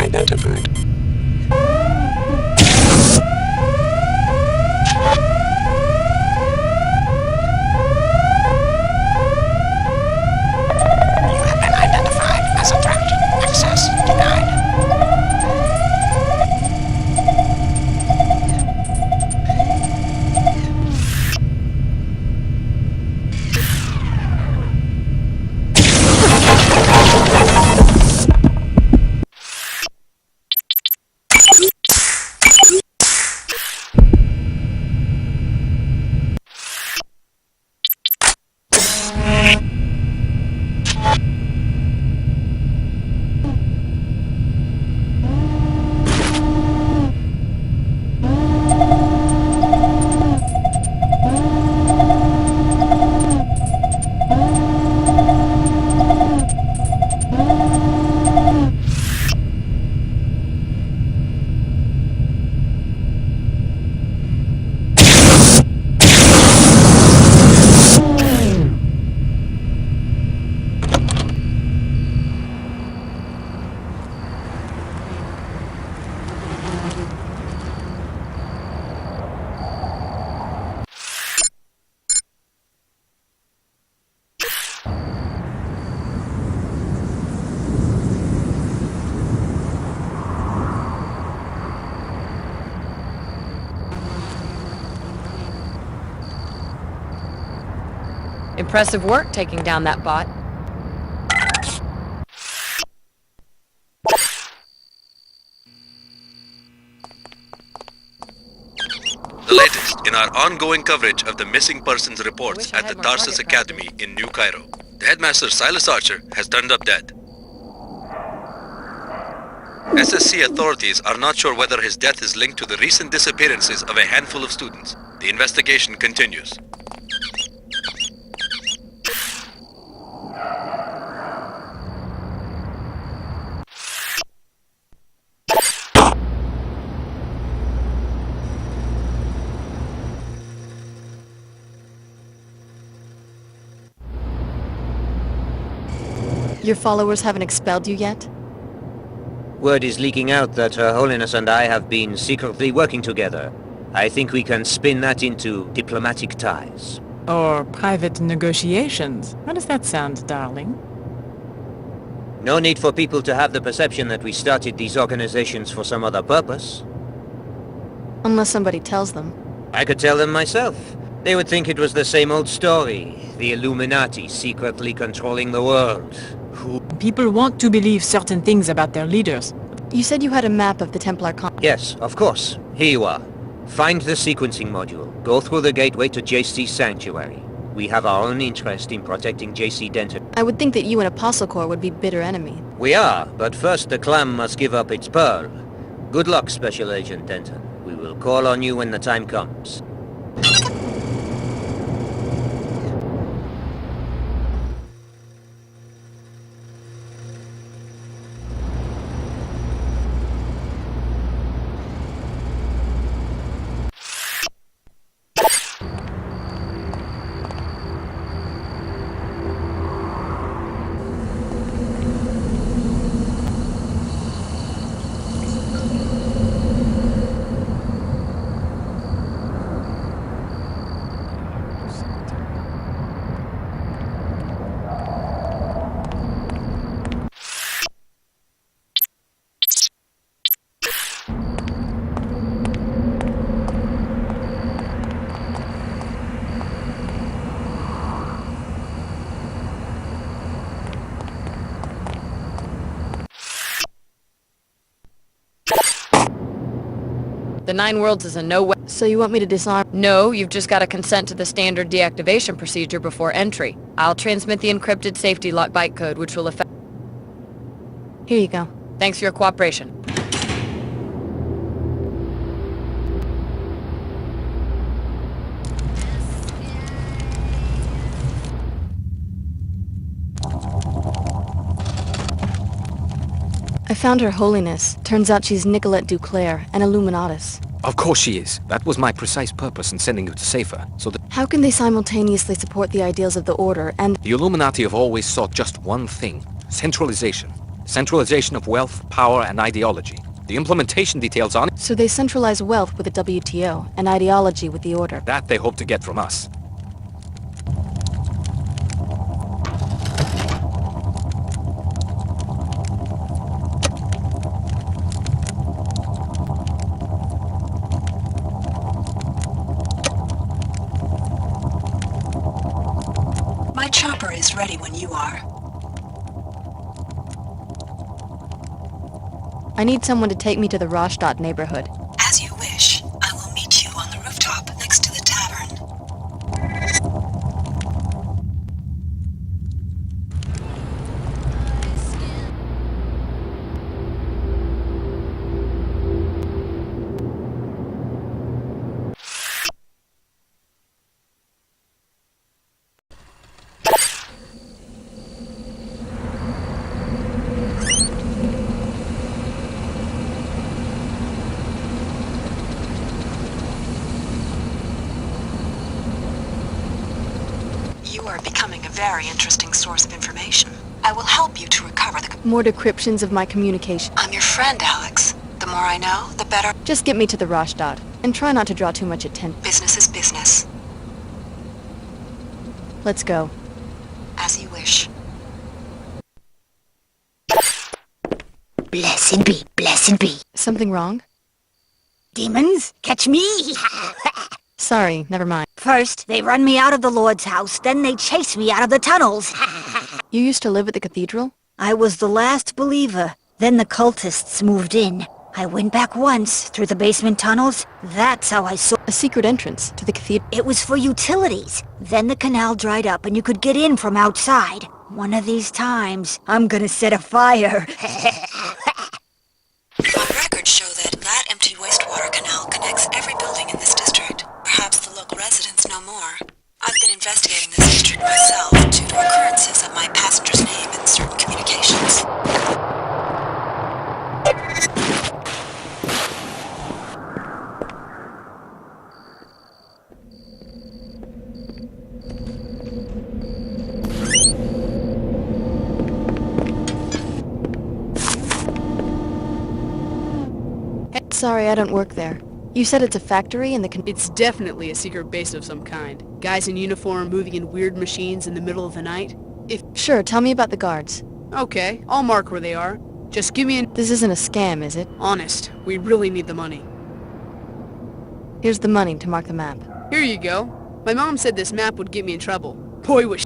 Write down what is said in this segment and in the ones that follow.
identified. You have been identified as a threat. Access denied. Impressive work taking down that bot. The latest in our ongoing coverage of the missing persons reports at the Tarsus Academy in New Cairo. The headmaster, Silas Archer, has turned up dead. SSC authorities are not sure whether his death is linked to the recent disappearances of a handful of students. The investigation continues. Your followers haven't expelled you yet? Word is leaking out that Her Holiness and I have been secretly working together. I think we can spin that into diplomatic ties. Or private negotiations. How does that sound, darling? No need for people to have the perception that we started these organizations for some other purpose. Unless somebody tells them. I could tell them myself. They would think it was the same old story. The Illuminati secretly controlling the world. People want to believe certain things about their leaders. You said you had a map of the Templar Yes, of course. Here you are. Find the sequencing module. Go through the gateway to JC's sanctuary. We have our own interest in protecting JC Denton. I would think that you and Apostle Corps would be bitter enemy. We are, but first the clam must give up its pearl. Good luck, Special Agent Denton. We will call on you when the time comes. The Nine Worlds is a no-way. So you want me to disarm? No, you've just got to consent to the standard deactivation procedure before entry. I'll transmit the encrypted safety lock bytecode, which will affect... Here you go. Thanks for your cooperation. I found Her Holiness. Turns out she's Nicolette Duclair, an Illuminatus. Of course she is. That was my precise purpose in sending you to save her, so that... How can they simultaneously support the ideals of the Order and... The Illuminati have always sought just one thing. Centralization. Centralization of wealth, power, and ideology. The implementation details on it, So they centralize wealth with the WTO and ideology with the Order. that they hope to get from us. My chopper is ready when you are. I need someone to take me to the Rastatt neighborhood. As you wish. I will meet you on the rooftop next to the tavern. You are becoming a very interesting source of information. I will help you to recover the... More decryptions of my communication. I'm your friend, Alex. The more I know, the better. Just get me to the Rastatt, and try not to draw too much attention. Business is business. Let's go. As you wish. Blessed be, blessed be. Something wrong? Demons, catch me! Sorry, never mind. First, they run me out of the Lord's house, then they chase me out of the tunnels. You used to live at the cathedral? I was the last believer. Then the cultists moved in. I went back once, through the basement tunnels. That's how I saw... A secret entrance to the cathedral. It was for utilities. Then the canal dried up and you could get in from outside. One of these times, I'm gonna set a fire. My records show that empty wastewater canal connects every building in this district. Perhaps the local residents know more. I've been investigating this district myself due to occurrences of my passenger's name in certain communications. Sorry, I don't work there. You said it's a factory and It's definitely a secret base of some kind. Guys in uniform moving in weird machines in the middle of the night. Sure, tell me about the guards. Okay, I'll mark where they are. Just give me This isn't a scam, is it? Honest, we really need the money. Here's the money to mark the map. Here you go. My mom said this map would get me in trouble. Boy, was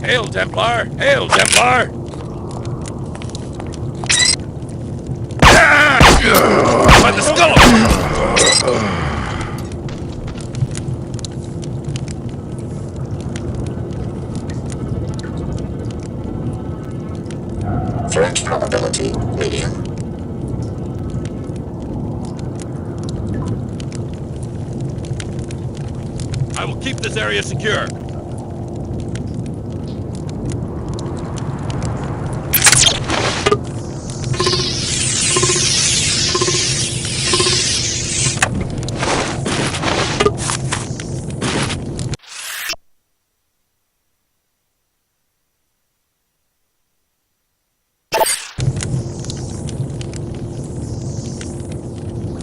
Hail, Templar! Hail, Templar! By the skull! Threat probability medium. I will keep this area secure.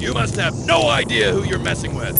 You must have no idea who you're messing with.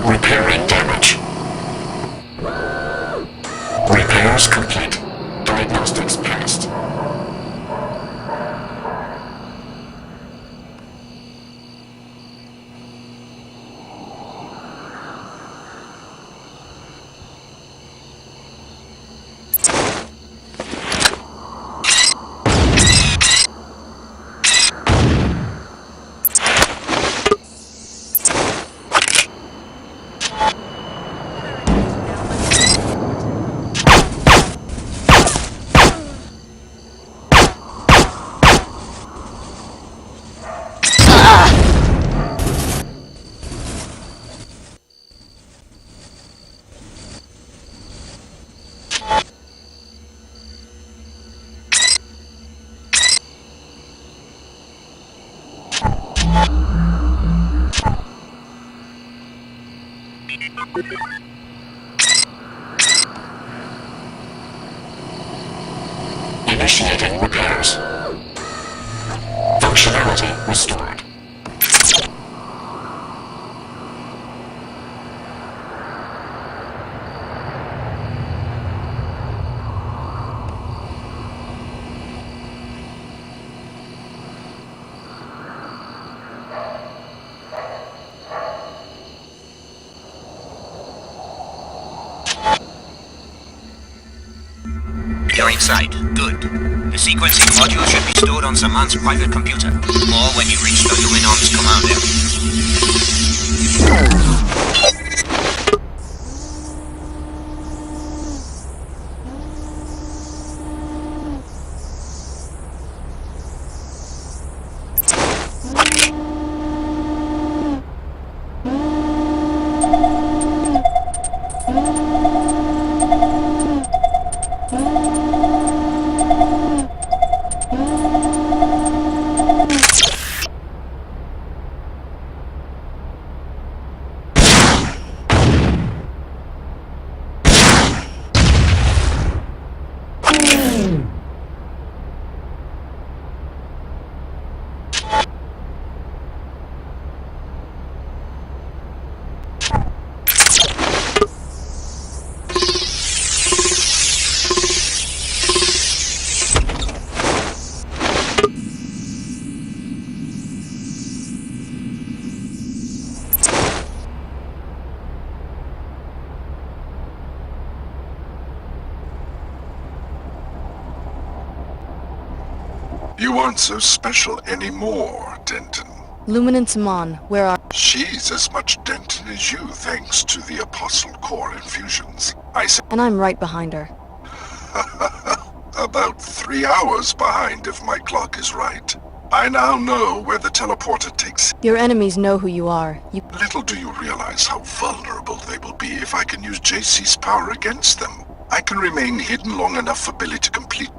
Repairing damage. Repairs complete. Diagnostics passed. Initiating repairs. Functionality restored. You're inside. Good. The sequencing module should be stored on Saman's private computer. More when you reach the Luminon's command area. You aren't so special anymore, Denton. Lumen and Saman, where are... She's as much Denton as you, thanks to the Apostle Core infusions. And I'm right behind her. About 3 hours behind if my clock is right. I now know where the teleporter takes... Your enemies know who you are. Little do you realize how vulnerable they will be if I can use JC's power against them. I can remain hidden long enough for Billy to complete...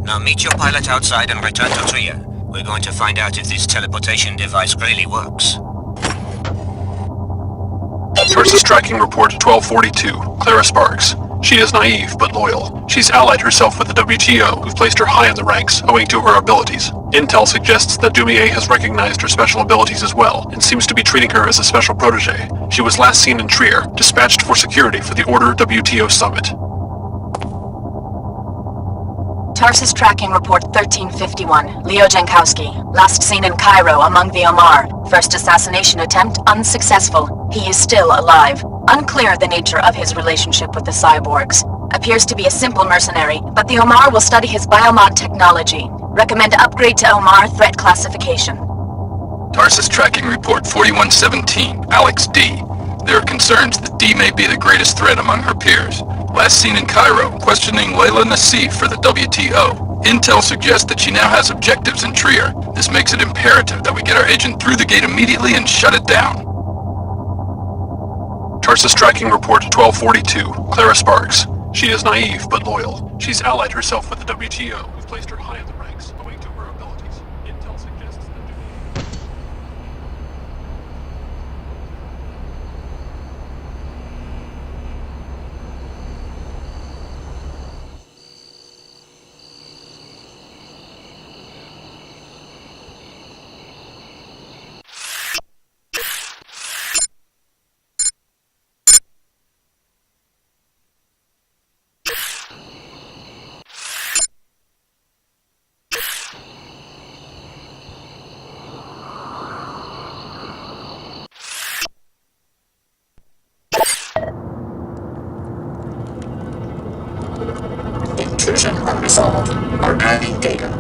Now meet your pilot outside and return to Tria. We're going to find out if this teleportation device really works. Tarsus tracking report 1242, Clara Sparks. She is naive, but loyal. She's allied herself with the WTO, who've placed her high in the ranks, owing to her abilities. Intel suggests that Dumier has recognized her special abilities as well, and seems to be treating her as a special protege. She was last seen in Trier, dispatched for security for the Order WTO Summit. Tarsus tracking report 1351, Leo Jankowski. Last seen in Cairo among the Omar. First assassination attempt unsuccessful. He is still alive. Unclear the nature of his relationship with the cyborgs. Appears to be a simple mercenary, but the Omar will study his biomod technology. Recommend upgrade to Omar threat classification. Tarsus tracking report 4117, Alex D. There are concerns that D may be the greatest threat among her peers. Last seen in Cairo, questioning Layla Nassif for the WTO. Intel suggests that she now has objectives in Trier. This makes it imperative that we get our agent through the gate immediately and shut it down. Tarsus tracking report 1242, Clara Sparks. She is naive, but loyal. She's allied herself with the WTO, who've placed her high in the ranks, owing to her abilities. Intel suggests that... mission unresolved. Are adding data.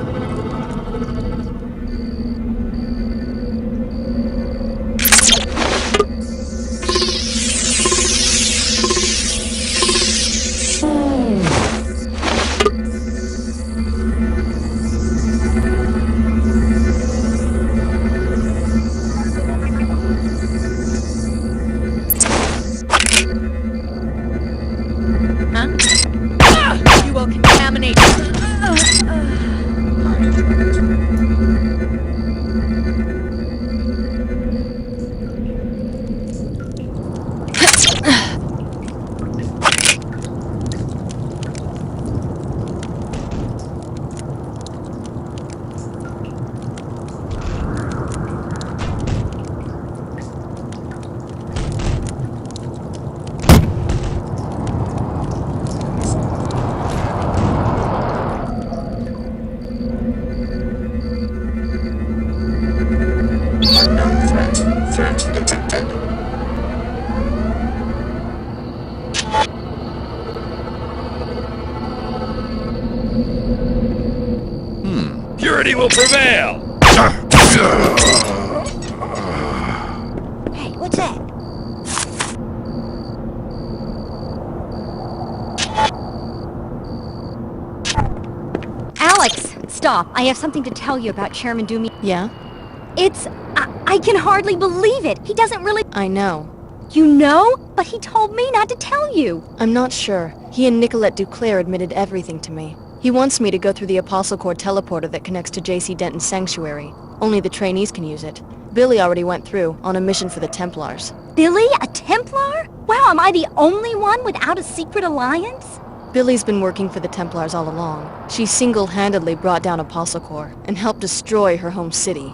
You will contaminate. Unknown threat. Threat detected. Purity will prevail! Hey, what's that? Alex, stop. I have something to tell you about Chairman Doomy. Yeah? I can hardly believe it. He doesn't really... I know. You know? But he told me not to tell you. I'm not sure. He and Nicolette Duclair admitted everything to me. He wants me to go through the Apostle Core teleporter that connects to J.C. Denton's sanctuary. Only the trainees can use it. Billy already went through, on a mission for the Templars. Billy? A Templar? Wow, am I the only one without a secret alliance? Billy's been working for the Templars all along. She single-handedly brought down Apostle Core and helped destroy her home city.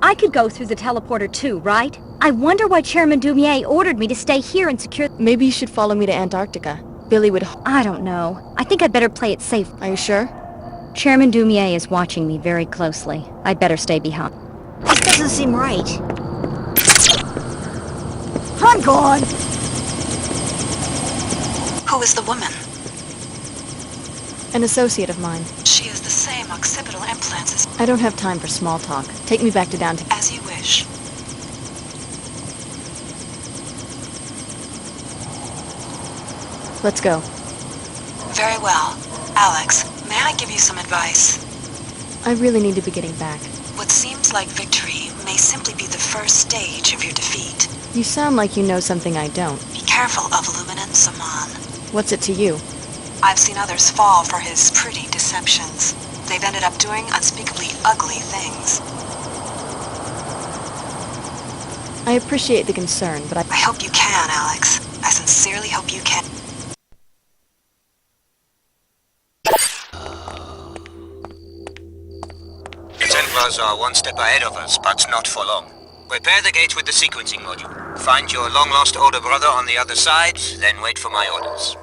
I could go through the teleporter too, right? I wonder why Chairman Dumier ordered me to stay here and secure... Maybe you should follow me to Antarctica. Billy would... I don't know. I think I'd better play it safe. Are you sure? Chairman Dumier is watching me very closely. I'd better stay behind. This doesn't seem right. I'm gone! Who is the woman? An associate of mine. She has the same occipital implants as... I don't have time for small talk. Take me back to downtown. As you wish. Let's go. Very well. Alex, may I give you some advice? I really need to be getting back. What seems like victory may simply be the first stage of your defeat. You sound like you know something I don't. Be careful of Luminance, Saman. What's it to you? I've seen others fall for his pretty deceptions. They've ended up doing unspeakably ugly things. I appreciate the concern, but I hope you can, Alex. I sincerely hope you can. The Templars are one step ahead of us, but not for long. Repair the gate with the sequencing module. Find your long-lost older brother on the other side, then wait for my orders.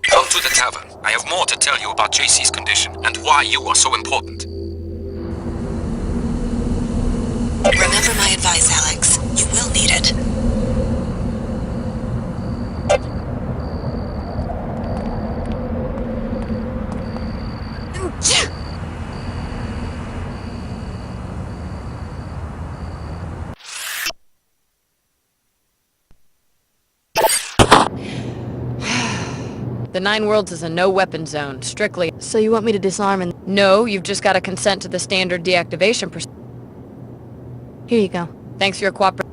Come to the tavern. I have more to tell you about JC's condition and why you are so important. Remember my advice, Alex. You will need it. the Nine Worlds is a no-weapon zone, strictly. So you want me to disarm and... No, you've just got to consent to the standard deactivation procedure. Here you go. Thanks for your cooperation.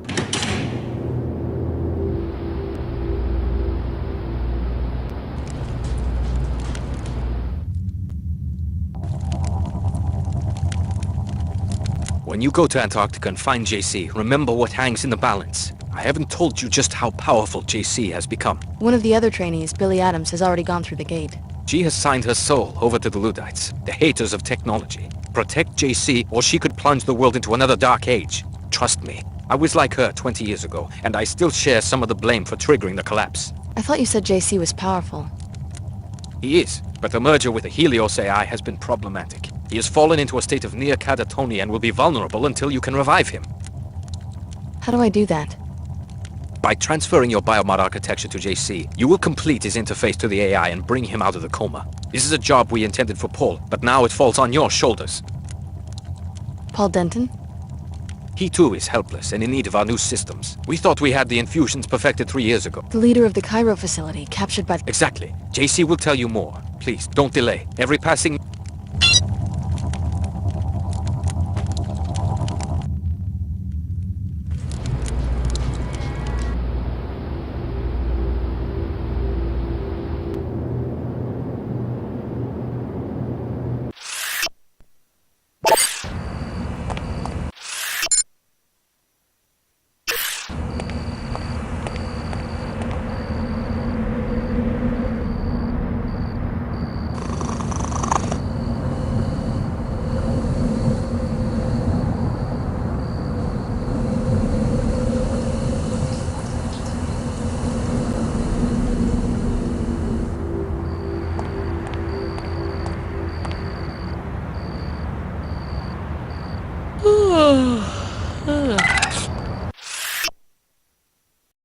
When you go to Antarctica and find JC, remember what hangs in the balance. I haven't told you just how powerful JC has become. One of the other trainees, Billy Adams, has already gone through the gate. She has signed her soul over to the Luddites, the haters of technology. Protect JC, or she could plunge the world into another dark age. Trust me, I was like her 20 years ago, and I still share some of the blame for triggering the collapse. I thought you said JC was powerful. He is, but the merger with the Helios AI has been problematic. He has fallen into a state of near catatonia and will be vulnerable until you can revive him. How do I do that? By transferring your biomod architecture to JC, you will complete his interface to the AI and bring him out of the coma. This is a job we intended for Paul, but now it falls on your shoulders. Paul Denton? He too is helpless and in need of our new systems. We thought we had the infusions perfected 3 years ago. The leader of the Cairo facility, captured by... Exactly. JC will tell you more. Please, don't delay. Every passing...